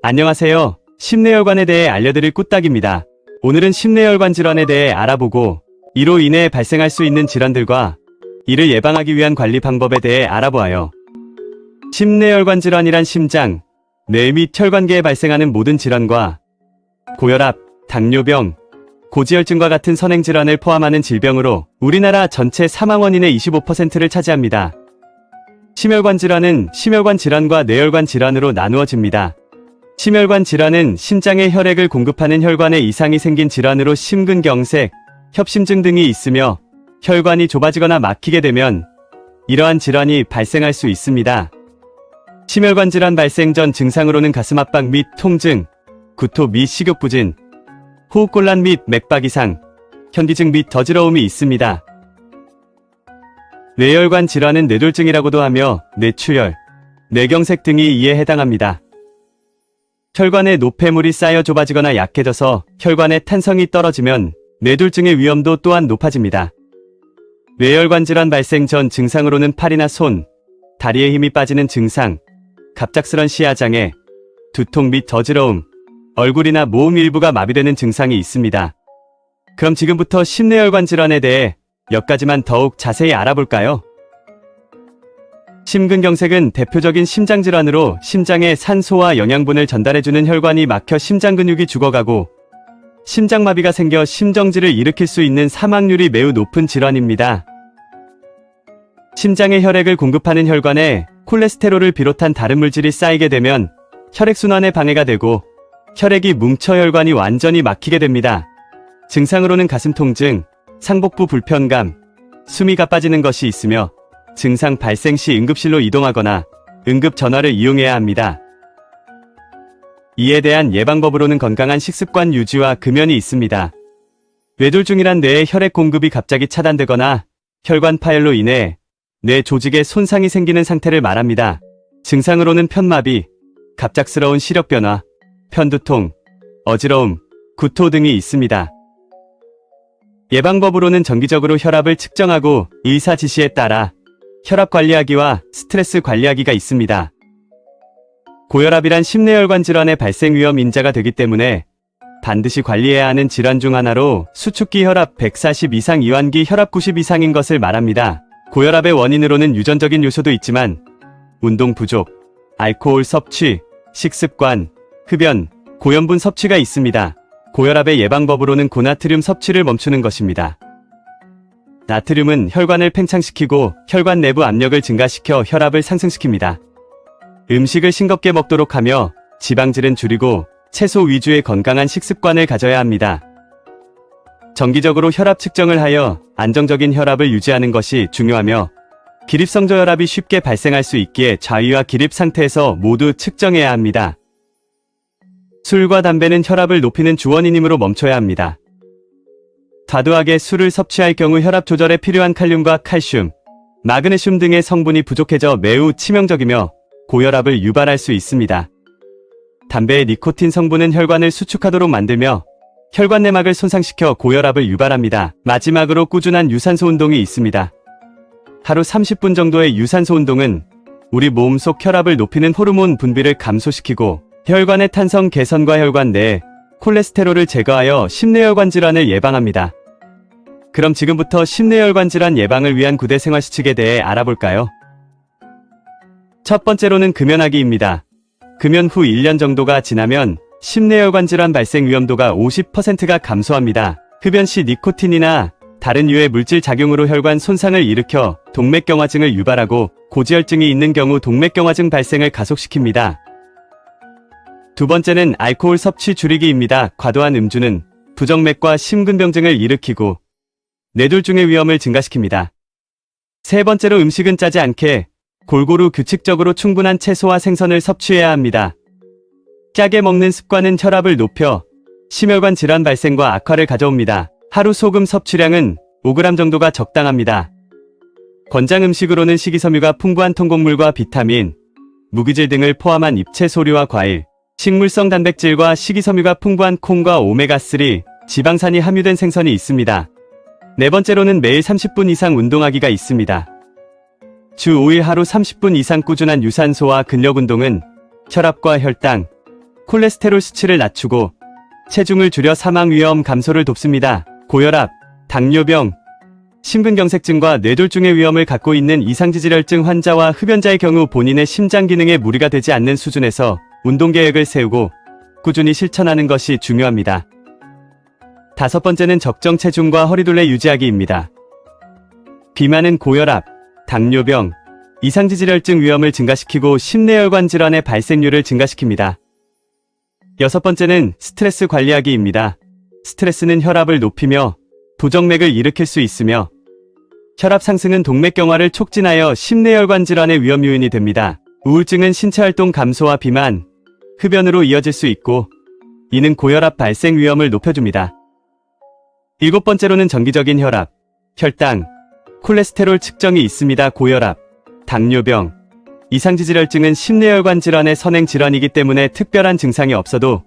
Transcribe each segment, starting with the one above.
안녕하세요. 심뇌혈관에 대해 알려드릴 꿀딱입니다. 오늘은 심뇌혈관 질환에 대해 알아보고 이로 인해 발생할 수 있는 질환들과 이를 예방하기 위한 관리 방법에 대해 알아보아요. 심뇌혈관 질환이란 심장, 뇌 및 혈관계에 발생하는 모든 질환과 고혈압, 당뇨병, 고지혈증과 같은 선행질환을 포함하는 질병으로 우리나라 전체 사망 원인의 25%를 차지합니다. 심혈관 질환은 심혈관 질환과 뇌혈관 질환으로 나누어집니다. 심혈관 질환은 심장에 혈액을 공급하는 혈관에 이상이 생긴 질환으로 심근경색, 협심증 등이 있으며 혈관이 좁아지거나 막히게 되면 이러한 질환이 발생할 수 있습니다. 심혈관 질환 발생 전 증상으로는 가슴 압박 및 통증, 구토 및 식욕부진, 호흡곤란 및 맥박 이상, 현기증 및 어지러움이 있습니다. 뇌혈관 질환은 뇌졸중이라고도 하며 뇌출혈, 뇌경색 등이 이에 해당합니다. 혈관에 노폐물이 쌓여 좁아지거나 약해져서 혈관의 탄성이 떨어지면 뇌졸중의 위험도 또한 높아집니다. 뇌혈관 질환 발생 전 증상으로는 팔이나 손, 다리에 힘이 빠지는 증상, 갑작스런 시야장애, 두통 및 어지러움, 얼굴이나 몸 일부가 마비되는 증상이 있습니다. 그럼 지금부터 심뇌혈관 질환에 대해 몇 가지만 더욱 자세히 알아볼까요? 심근경색은 대표적인 심장질환으로 심장에 산소와 영양분을 전달해주는 혈관이 막혀 심장근육이 죽어가고 심장마비가 생겨 심정지를 일으킬 수 있는 사망률이 매우 높은 질환입니다. 심장에 혈액을 공급하는 혈관에 콜레스테롤을 비롯한 다른 물질이 쌓이게 되면 혈액순환에 방해가 되고 혈액이 뭉쳐 혈관이 완전히 막히게 됩니다. 증상으로는 가슴 통증, 상복부 불편감, 숨이 가빠지는 것이 있으며 증상 발생 시 응급실로 이동하거나 응급전화를 이용해야 합니다. 이에 대한 예방법으로는 건강한 식습관 유지와 금연이 있습니다. 뇌졸중이란 뇌의 혈액 공급이 갑자기 차단되거나 혈관 파열로 인해 뇌 조직에 손상이 생기는 상태를 말합니다. 증상으로는 편마비, 갑작스러운 시력 변화, 편두통, 어지러움, 구토 등이 있습니다. 예방법으로는 정기적으로 혈압을 측정하고 의사 지시에 따라 혈압 관리하기와 스트레스 관리하기가 있습니다. 고혈압이란 심뇌혈관 질환의 발생 위험 인자가 되기 때문에 반드시 관리해야 하는 질환 중 하나로 수축기 혈압 140 이상 이완기 혈압 90 이상인 것을 말합니다. 고혈압의 원인으로는 유전적인 요소도 있지만 운동 부족, 알코올 섭취, 식습관, 흡연, 고염분 섭취가 있습니다. 고혈압의 예방법으로는 고나트륨 섭취를 멈추는 것입니다. 나트륨은 혈관을 팽창시키고 혈관 내부 압력을 증가시켜 혈압을 상승시킵니다. 음식을 싱겁게 먹도록 하며 지방질은 줄이고 채소 위주의 건강한 식습관을 가져야 합니다. 정기적으로 혈압 측정을 하여 안정적인 혈압을 유지하는 것이 중요하며 기립성 저혈압이 쉽게 발생할 수 있기에 자위와 기립 상태에서 모두 측정해야 합니다. 술과 담배는 혈압을 높이는 주원인이므로 멈춰야 합니다. 과도하게 술을 섭취할 경우 혈압 조절에 필요한 칼륨과 칼슘, 마그네슘 등의 성분이 부족해져 매우 치명적이며 고혈압을 유발할 수 있습니다. 담배의 니코틴 성분은 혈관을 수축하도록 만들며 혈관 내막을 손상시켜 고혈압을 유발합니다. 마지막으로 꾸준한 유산소 운동이 있습니다. 하루 30분 정도의 유산소 운동은 우리 몸 속 혈압을 높이는 호르몬 분비를 감소시키고 혈관의 탄성 개선과 혈관 내 콜레스테롤을 제거하여 심뇌혈관 질환을 예방합니다. 그럼 지금부터 심뇌혈관 질환 예방을 위한 구대 생활수칙에 대해 알아볼까요? 첫 번째로는 금연하기입니다. 금연 후 1년 정도가 지나면 심뇌혈관 질환 발생 위험도가 50%가 감소합니다. 흡연 시 니코틴이나 다른 유해 물질 작용으로 혈관 손상을 일으켜 동맥경화증을 유발하고 고지혈증이 있는 경우 동맥경화증 발생을 가속시킵니다. 두 번째는 알코올 섭취 줄이기입니다. 과도한 음주는 부정맥과 심근병증을 일으키고 뇌졸중의 위험을 증가시킵니다. 세 번째로 음식은 짜지 않게 골고루 규칙적으로 충분한 채소와 생선을 섭취해야 합니다. 짜게 먹는 습관은 혈압을 높여 심혈관 질환 발생과 악화를 가져옵니다. 하루 소금 섭취량은 5g 정도가 적당합니다. 권장 음식으로는 식이섬유가 풍부한 통곡물과 비타민, 무기질 등을 포함한 잎채 소류와 과일, 식물성 단백질과 식이섬유가 풍부한 콩과 오메가3, 지방산이 함유된 생선이 있습니다. 네 번째로는 매일 30분 이상 운동하기가 있습니다. 주 5일 하루 30분 이상 꾸준한 유산소와 근력 운동은 혈압과 혈당, 콜레스테롤 수치를 낮추고 체중을 줄여 사망 위험 감소를 돕습니다. 고혈압, 당뇨병, 심근경색증과 뇌졸중의 위험을 갖고 있는 이상지질혈증 환자와 흡연자의 경우 본인의 심장 기능에 무리가 되지 않는 수준에서 운동 계획을 세우고 꾸준히 실천하는 것이 중요합니다. 다섯 번째는 적정 체중과 허리둘레 유지하기입니다. 비만은 고혈압, 당뇨병, 이상지질혈증 위험을 증가시키고 심내혈관 질환의 발생률을 증가시킵니다. 여섯 번째는 스트레스 관리하기입니다. 스트레스는 혈압을 높이며 부정맥을 일으킬 수 있으며 혈압 상승은 동맥경화를 촉진하여 심내혈관 질환의 위험 요인이 됩니다. 우울증은 신체활동 감소와 비만, 흡연으로 이어질 수 있고 이는 고혈압 발생 위험을 높여줍니다. 일곱 번째로는 정기적인 혈압, 혈당, 콜레스테롤 측정이 있습니다. 고혈압, 당뇨병, 이상지질혈증은 심내혈관 질환의 선행 질환이기 때문에 특별한 증상이 없어도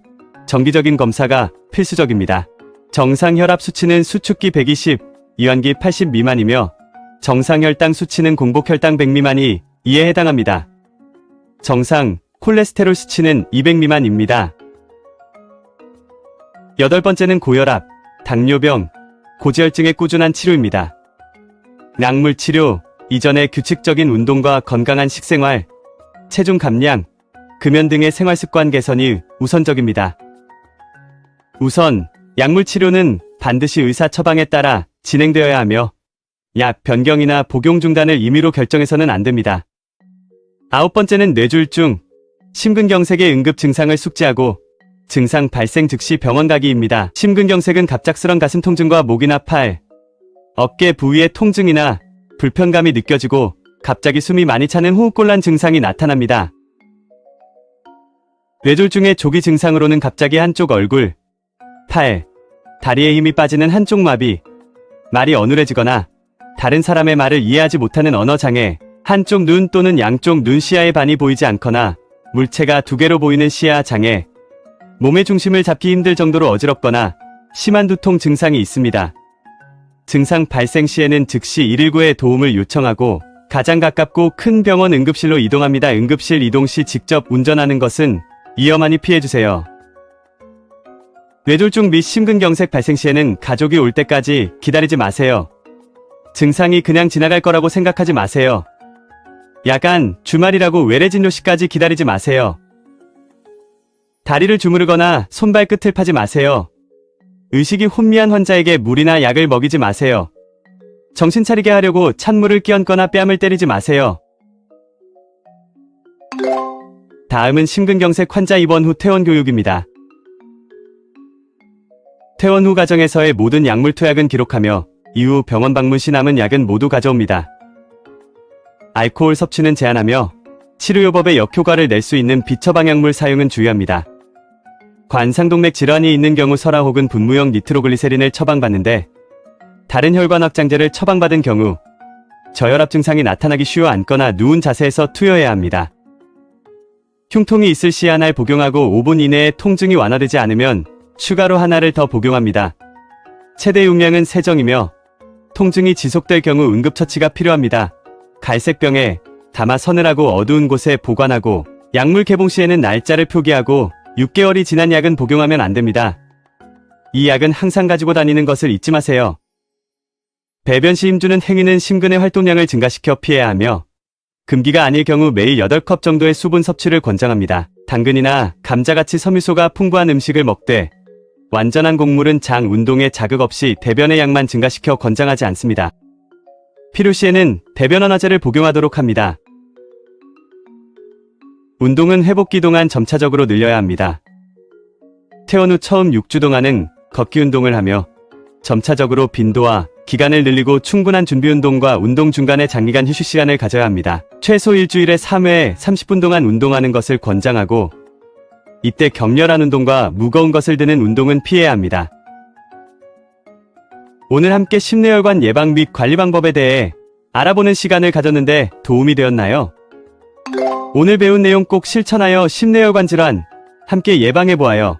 정기적인 검사가 필수적입니다. 정상 혈압 수치는 수축기 120, 이완기 80 미만이며 정상 혈당 수치는 공복 혈당 100 미만이 이에 해당합니다. 정상 콜레스테롤 수치는 200 미만입니다. 여덟 번째는 고혈압, 당뇨병, 고지혈증의 꾸준한 치료입니다. 약물 치료, 이전의 규칙적인 운동과 건강한 식생활, 체중 감량, 금연 등의 생활습관 개선이 우선적입니다. 우선 약물 치료는 반드시 의사 처방에 따라 진행되어야 하며 약 변경이나 복용 중단을 임의로 결정해서는 안 됩니다. 아홉 번째는 뇌졸중, 심근경색의 응급 증상을 숙지하고 증상 발생 즉시 병원 가기입니다. 심근경색은 갑작스런 가슴 통증과 목이나 팔, 어깨 부위의 통증이나 불편감이 느껴지고 갑자기 숨이 많이 차는 호흡곤란 증상이 나타납니다. 뇌졸중의 조기 증상으로는 갑자기 한쪽 얼굴, 팔, 다리에 힘이 빠지는 한쪽 마비, 말이 어눌해지거나 다른 사람의 말을 이해하지 못하는 언어장애, 한쪽 눈 또는 양쪽 눈 시야의 반이 보이지 않거나 물체가 두 개로 보이는 시야 장애, 몸의 중심을 잡기 힘들 정도로 어지럽거나 심한 두통 증상이 있습니다. 증상 발생 시에는 즉시 119에 도움을 요청하고 가장 가깝고 큰 병원 응급실로 이동합니다. 응급실 이동 시 직접 운전하는 것은 위험하니 피해주세요. 뇌졸중 및 심근경색 발생 시에는 가족이 올 때까지 기다리지 마세요. 증상이 그냥 지나갈 거라고 생각하지 마세요. 야간, 주말이라고 외래진료 시까지 기다리지 마세요. 다리를 주무르거나 손발 끝을 파지 마세요. 의식이 혼미한 환자에게 물이나 약을 먹이지 마세요. 정신 차리게 하려고 찬물을 끼얹거나 뺨을 때리지 마세요. 다음은 심근경색 환자 입원 후 퇴원 교육입니다. 퇴원 후 가정에서의 모든 약물 투약은 기록하며 이후 병원 방문 시 남은 약은 모두 가져옵니다. 알코올 섭취는 제한하며 치료요법에 역효과를 낼 수 있는 비처방약물 사용은 주의합니다. 관상동맥 질환이 있는 경우 설화 혹은 분무형 니트로글리세린을 처방받는데 다른 혈관 확장제를 처방받은 경우 저혈압 증상이 나타나기 쉬워 앉거나 누운 자세에서 투여해야 합니다. 흉통이 있을 시 하나를 복용하고 5분 이내에 통증이 완화되지 않으면 추가로 하나를 더 복용합니다. 최대 용량은 3정이며 통증이 지속될 경우 응급처치가 필요합니다. 갈색병에 담아 서늘하고 어두운 곳에 보관하고 약물 개봉 시에는 날짜를 표기하고 6개월이 지난 약은 복용하면 안 됩니다. 이 약은 항상 가지고 다니는 것을 잊지 마세요. 배변 시 힘주는 행위는 심근의 활동량을 증가시켜 피해야 하며 금기가 아닐 경우 매일 8컵 정도의 수분 섭취를 권장합니다. 당근이나 감자같이 섬유소가 풍부한 음식을 먹되 완전한 곡물은 장 운동에 자극 없이 대변의 양만 증가시켜 권장하지 않습니다. 필요시에는 배변 완화제를 복용하도록 합니다. 운동은 회복기 동안 점차적으로 늘려야 합니다. 퇴원 후 처음 6주 동안은 걷기 운동을 하며 점차적으로 빈도와 기간을 늘리고 충분한 준비 운동과 운동 중간에 장기간 휴식 시간을 가져야 합니다. 최소 일주일에 3회 30분 동안 운동하는 것을 권장하고 이때 격렬한 운동과 무거운 것을 드는 운동은 피해야 합니다. 오늘 함께 심내혈관 예방 및 관리 방법에 대해 알아보는 시간을 가졌는데 도움이 되었나요? 오늘 배운 내용 꼭 실천하여 심내혈관 질환 함께 예방해보아요.